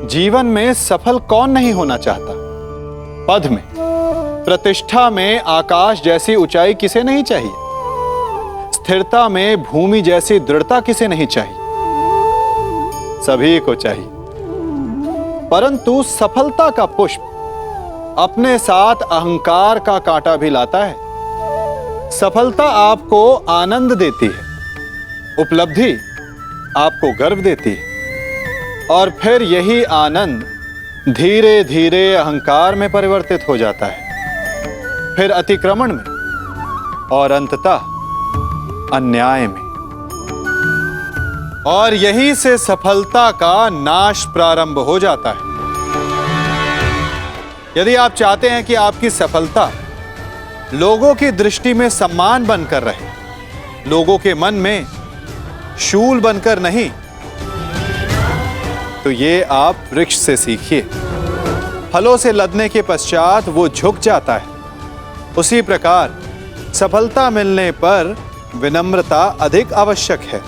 जीवन में सफल कौन नहीं होना चाहता। पद में, प्रतिष्ठा में आकाश जैसी ऊंचाई किसे नहीं चाहिए। स्थिरता में भूमि जैसी दृढ़ता किसे नहीं चाहिए। सभी को चाहिए, परंतु सफलता का पुष्प अपने साथ अहंकार का कांटा भी लाता है। सफलता आपको आनंद देती है, उपलब्धि आपको गर्व देती है, और फिर यही आनंद धीरे धीरे अहंकार में परिवर्तित हो जाता है, फिर अतिक्रमण में, और अंततः अन्याय में। और यहीं से सफलता का नाश प्रारंभ हो जाता है। यदि आप चाहते हैं कि आपकी सफलता लोगों की दृष्टि में सम्मान बनकर रहे, लोगों के मन में शूल बनकर नहीं, तो ये आप वृक्ष से सीखिए। फलों से लदने के पश्चात वो झुक जाता है। उसी प्रकार सफलता मिलने पर विनम्रता अधिक आवश्यक है,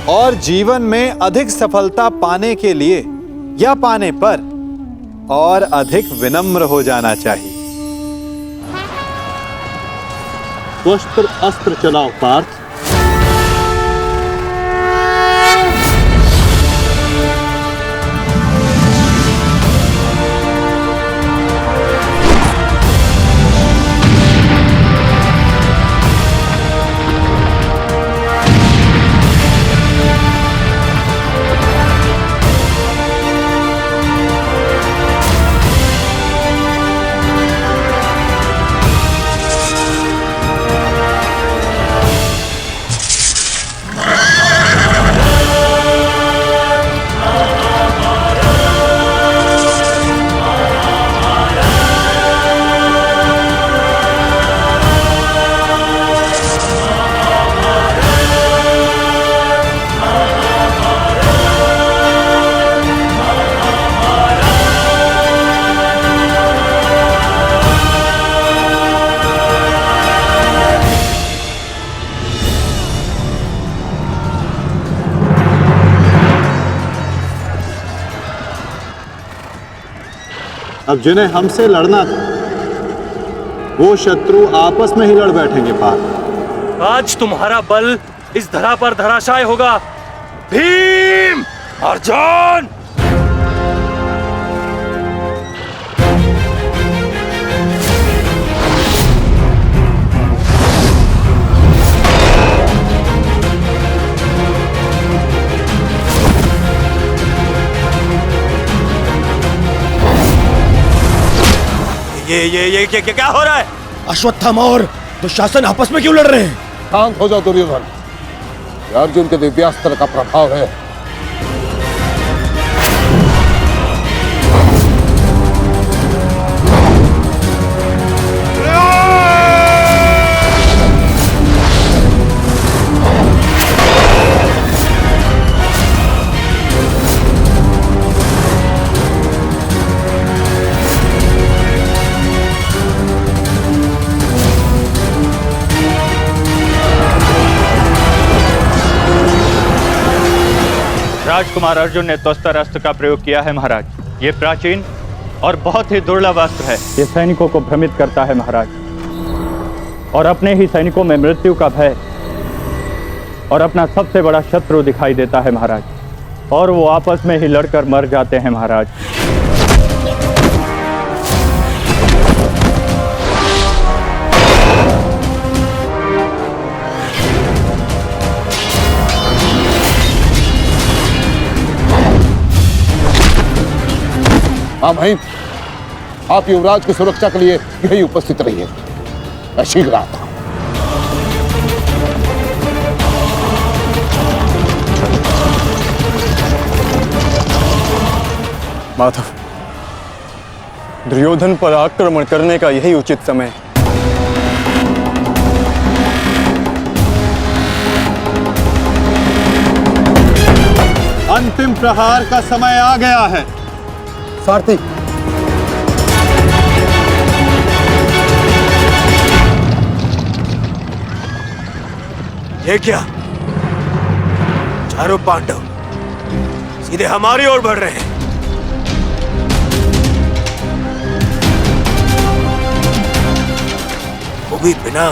और जीवन में अधिक सफलता पाने के लिए या पाने पर और अधिक विनम्र हो जाना चाहिए। वस्त्र अस्त्र चलाओ पार्थ। अब जिन्हें हमसे लड़ना था, वो शत्रु आपस में ही लड़ बैठेंगे पार्थ। आज तुम्हारा बल इस धरा पर धराशाय होगा। भीम, अर्जुन! ये क्या हो रहा है? अश्वत्थामा और दुशासन आपस में क्यों लड़ रहे हैं? शांत हो जाओ दुर्योधन, ये अर्जुन के दिव्यास्त्र का प्रभाव है। राजकुमार अर्जुन ने त्वस्तर अस्त्र का प्रयोग किया है महाराज। ये प्राचीन और बहुत ही दुर्लभ अस्त्र है। ये सैनिकों को भ्रमित करता है महाराज, और अपने ही सैनिकों में मृत्यु का भय और अपना सबसे बड़ा शत्रु दिखाई देता है महाराज, और वो आपस में ही लड़कर मर जाते हैं महाराज। हाँ भाई, आप युवराज की सुरक्षा के लिए यही उपस्थित रहिए। मैं शीघ्र आता हूं। माधव, दुर्योधन पर आक्रमण करने का यही उचित समय है। अंतिम प्रहार का समय आ गया है। सारथी, ये क्या? चारों पांडव सीधे हमारी ओर बढ़ रहे हैं। वो भी बिना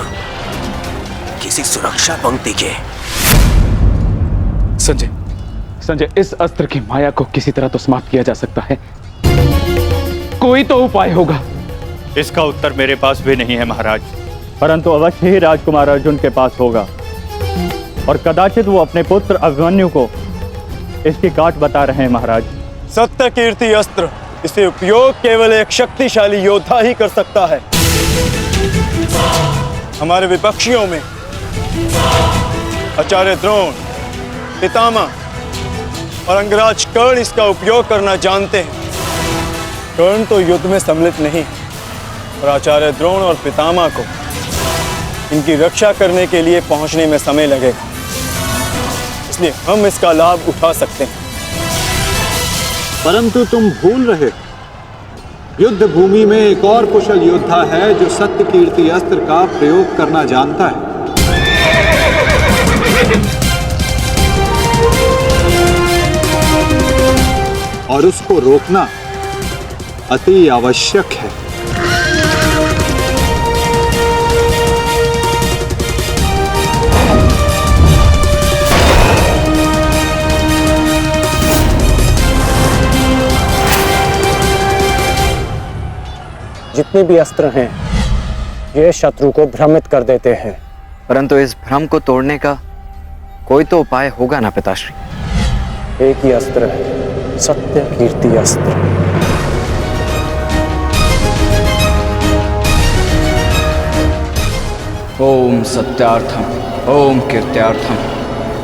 किसी सुरक्षा पंक्ति के। संजय, इस अस्त्र की माया को किसी तरह तो समाप्त किया जा सकता है। कोई तो उपाय होगा। इसका उत्तर मेरे पास भी नहीं है महाराज, परंतु अवश्य ही राजकुमार अर्जुन के पास होगा और कदाचित वो अपने पुत्र अभिमन्यु को इसकी काट बता रहे हैं महाराज। सत्य कीर्ति अस्त्र, इसे उपयोग केवल एक शक्तिशाली योद्धा ही कर सकता है। हमारे विपक्षियों में आचार्य द्रोण, पितामह और अंगराज कर्ण इसका उपयोग करना जानते हैं। कर्ण तो युद्ध में सम्मिलित नहीं और आचार्य द्रोण और पितामह को इनकी रक्षा करने के लिए पहुंचने में समय लगेगा, इसलिए हम इसका लाभ उठा सकते हैं। परंतु तुम भूल रहे हो, युद्ध भूमि में एक और कुशल योद्धा है जो सत्य कीर्ति अस्त्र का प्रयोग करना जानता है। और उसको रोकना अति आवश्यक है। जितने भी अस्त्र हैं ये शत्रु को भ्रमित कर देते हैं, परंतु इस भ्रम को तोड़ने का कोई तो उपाय होगा ना पिताश्री। एक ही अस्त्र है, सत्य कीर्ति अस्त्र। ओम सत्यार्थम ओम कीर्त्यार्थम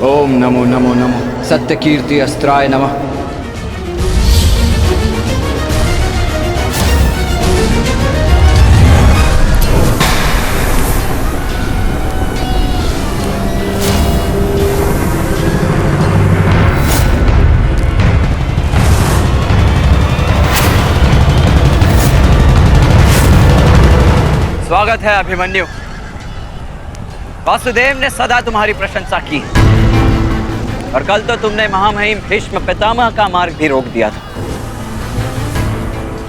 ओम नमो नमो नमो सत्य कीर्ति अस्त्राय नमः। स्वागत है अभिमन्यु। वासुदेव ने सदा तुम्हारी प्रशंसा की और कल तो तुमने महामहिम भीष्म पितामह का मार्ग भी रोक दिया था।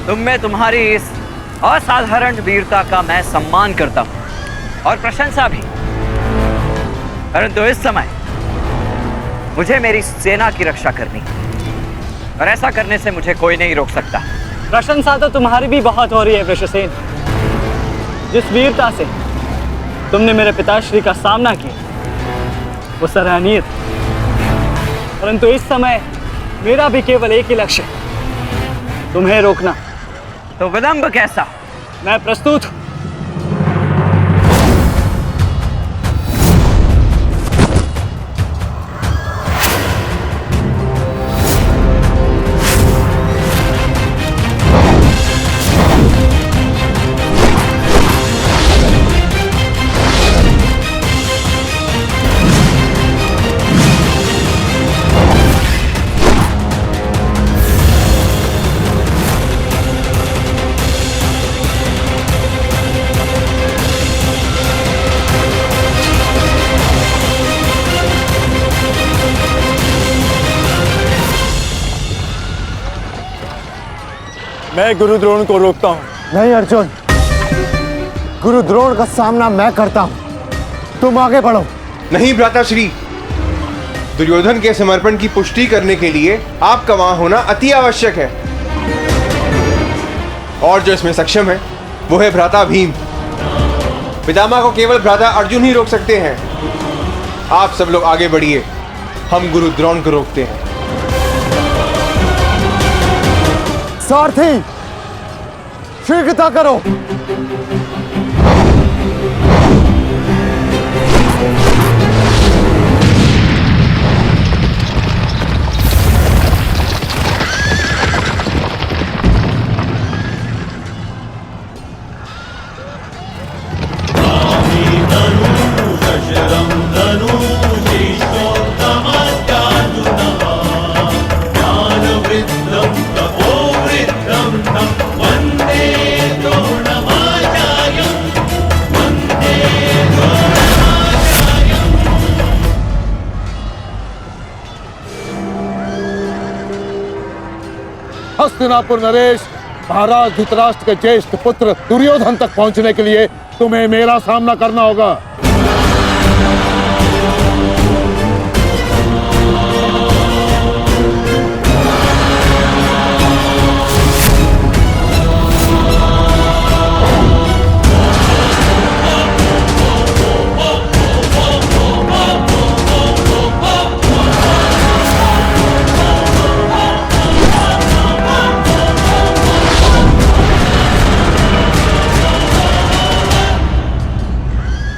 तुम में तुम्हारी इस असाधारण वीरता का मैं सम्मान करता हूं और प्रशंसा भी, परंतु इस समय मुझे मेरी सेना की रक्षा करनी और ऐसा करने से मुझे कोई नहीं रोक सकता। प्रशंसा तो तुम्हारी भी बहुत हो रही है वृषसेन। जिस वीरता से तुमने मेरे पिताश्री का सामना किया वो सराहनीय था, परंतु इस समय मेरा भी केवल एक ही लक्ष्य है, तुम्हें रोकना। तो विलंब कैसा? मैं प्रस्तुत हूं। मैं गुरु द्रोण को रोकता हूं। नहीं अर्जुन, गुरु द्रोण का सामना मैं करता हूं, तुम आगे बढ़ो। नहीं भ्राताश्री, दुर्योधन के समर्पण की पुष्टि करने के लिए आपका वहां होना अति आवश्यक है, और जो इसमें सक्षम है वो है भ्राता भीम। पितामह को केवल भ्राता अर्जुन ही रोक सकते हैं। आप सब लोग आगे बढ़िए, हम गुरु द्रोण को रोकते हैं। सारथी, शीघ्रता करो। वंदे द्रोणमाचार्यम्। हस्तिनापुर नरेश, महाराज धृतराष्ट्र के ज्येष्ठ पुत्र दुर्योधन तक पहुंचने के लिए तुम्हें मेरा सामना करना होगा।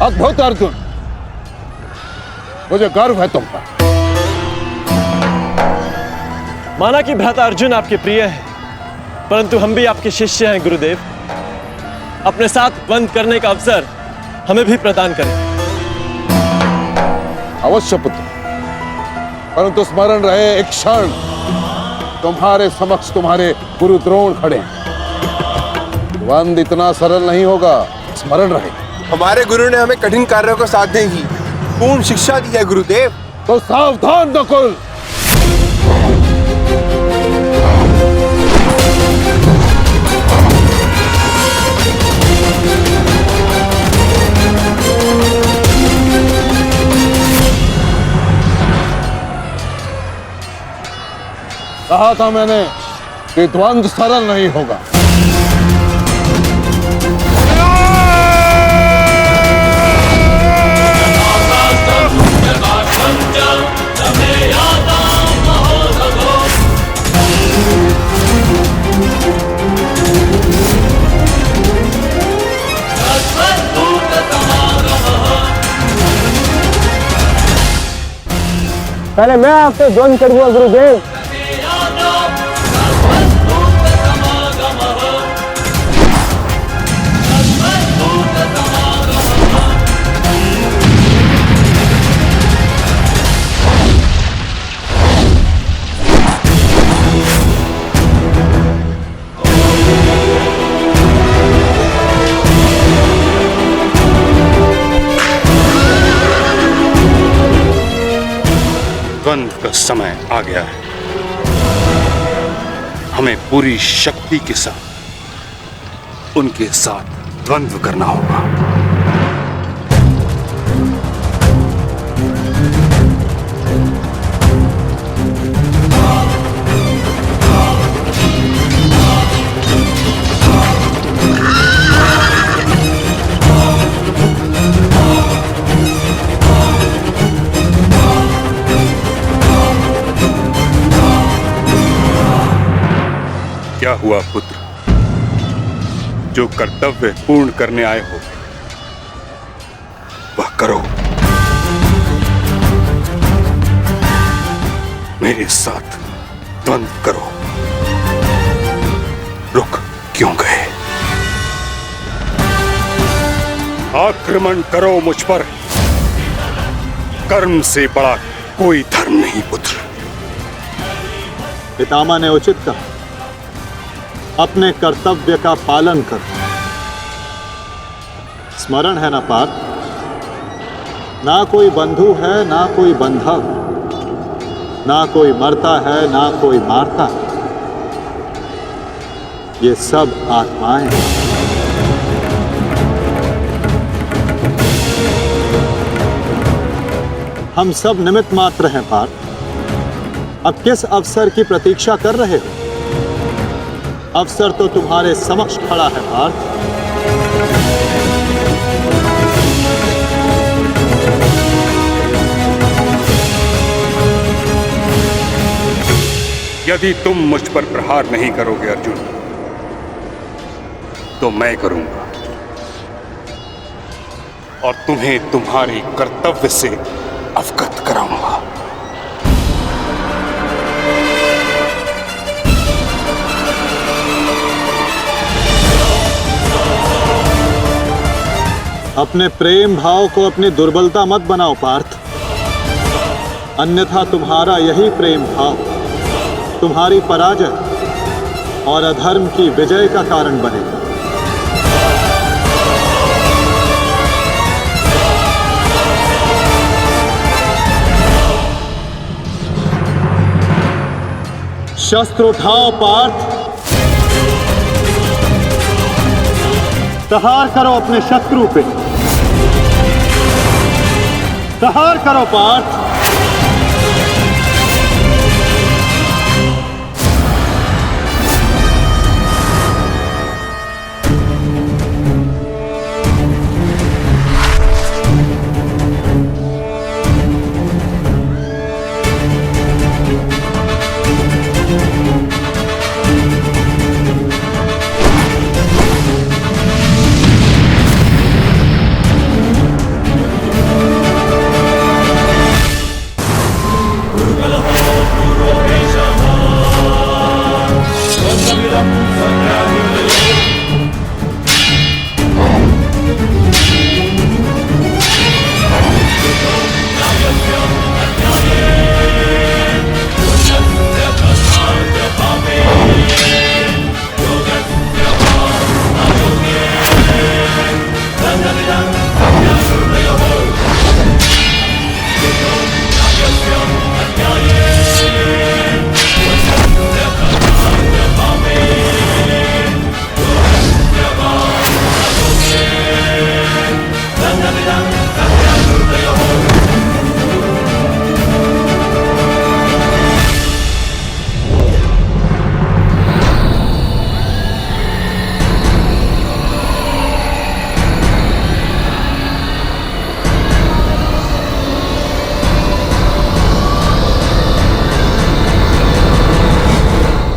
अद्भुत अर्जुन, मुझे गर्व है तुम पर। माना कि भ्राता अर्जुन आपके प्रिय है, परंतु हम भी आपके शिष्य हैं गुरुदेव। अपने साथ बंद करने का अवसर हमें भी प्रदान करें। अवश्य पुत्र, परंतु स्मरण रहे एक क्षण तुम्हारे समक्ष तुम्हारे गुरु द्रोण खड़े हैं। द्वंद इतना सरल नहीं होगा, स्मरण रहे। हमारे गुरु ने हमें कठिन कार्यों को साधने की पूर्ण शिक्षा दी है गुरुदेव। तो सावधान नकुल। कहा था मैंने कि द्वंद सरल नहीं होगा। पहले मैं आपसे द्वंद करूंगा गुरुदेव। द्वंद का समय आ गया है। हमें पूरी शक्ति के साथ उनके साथ द्वंद्व करना होगा। क्या हुआ पुत्र? जो कर्तव्य पूर्ण करने आए हो वह करो। मेरे साथ द्वंद्व करो। रुक क्यों गए? आक्रमण करो मुझ पर। कर्म से बड़ा कोई धर्म नहीं पुत्र। पितामह ने उचित कहा, अपने कर्तव्य का पालन कर। स्मरण है ना पार्थ, ना कोई बंधु है ना कोई बंधव, ना कोई मरता है ना कोई मारता है। ये सब आत्माएं हैं। हम सब निमित्त मात्र हैं पार्थ। अब किस अवसर की प्रतीक्षा कर रहे हो? अवसर तो तुम्हारे समक्ष खड़ा है पार्थ। यदि तुम मुझ पर प्रहार नहीं करोगे अर्जुन, तो मैं करूंगा और तुम्हें तुम्हारे कर्तव्य से अवगत कराऊंगा। अपने प्रेम भाव को अपनी दुर्बलता मत बनाओ पार्थ, अन्यथा तुम्हारा यही प्रेम भाव तुम्हारी पराजय और अधर्म की विजय का कारण बनेगा। शस्त्र उठाओ पार्थ, प्रहार करो अपने शत्रु पे, प्रहार करो पार्थ।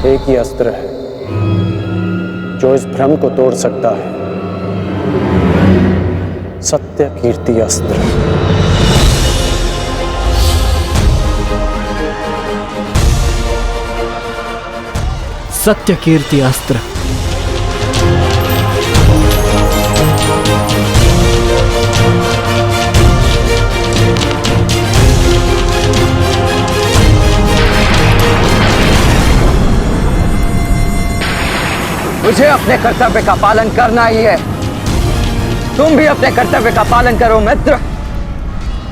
एक ही अस्त्र है जो इस भ्रम को तोड़ सकता है, सत्य कीर्ति अस्त्र। सत्य कीर्ति अस्त्र। मुझे अपने कर्तव्य का पालन करना ही है। तुम भी अपने कर्तव्य का पालन करो मित्र।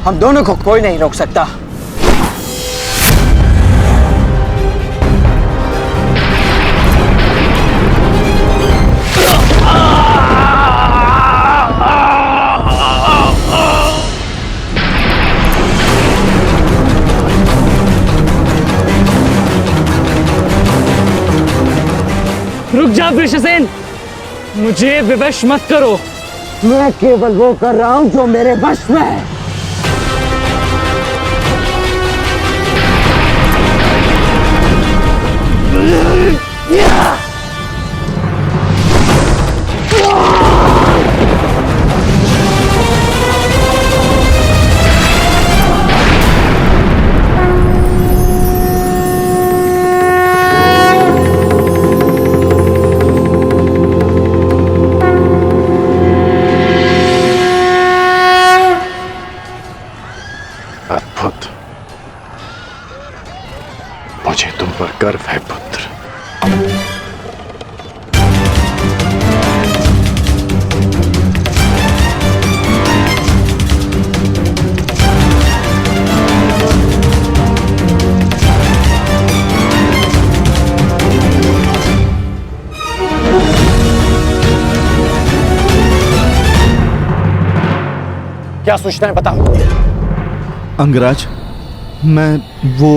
हम दोनों को कोई नहीं रोक सकता। रुक जा वृषसेन, मुझे विवश मत करो। मैं केवल वो कर रहा हूं जो मेरे वश में है। अद्भुत, मुझे तुम पर गर्व है पुत्र। क्या सूचना है बताओ। अंगराज, मैं वो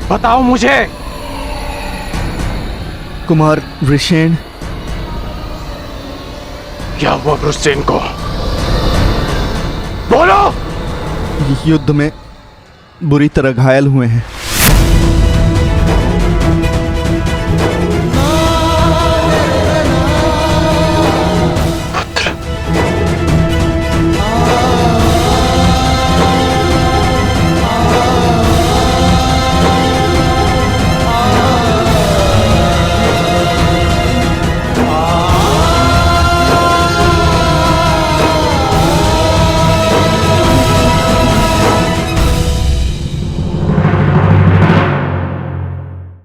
बताओ मुझे। कुमार वृषेण। क्या हुआ वृषसेन को? बोलो। युद्ध में बुरी तरह घायल हुए हैं।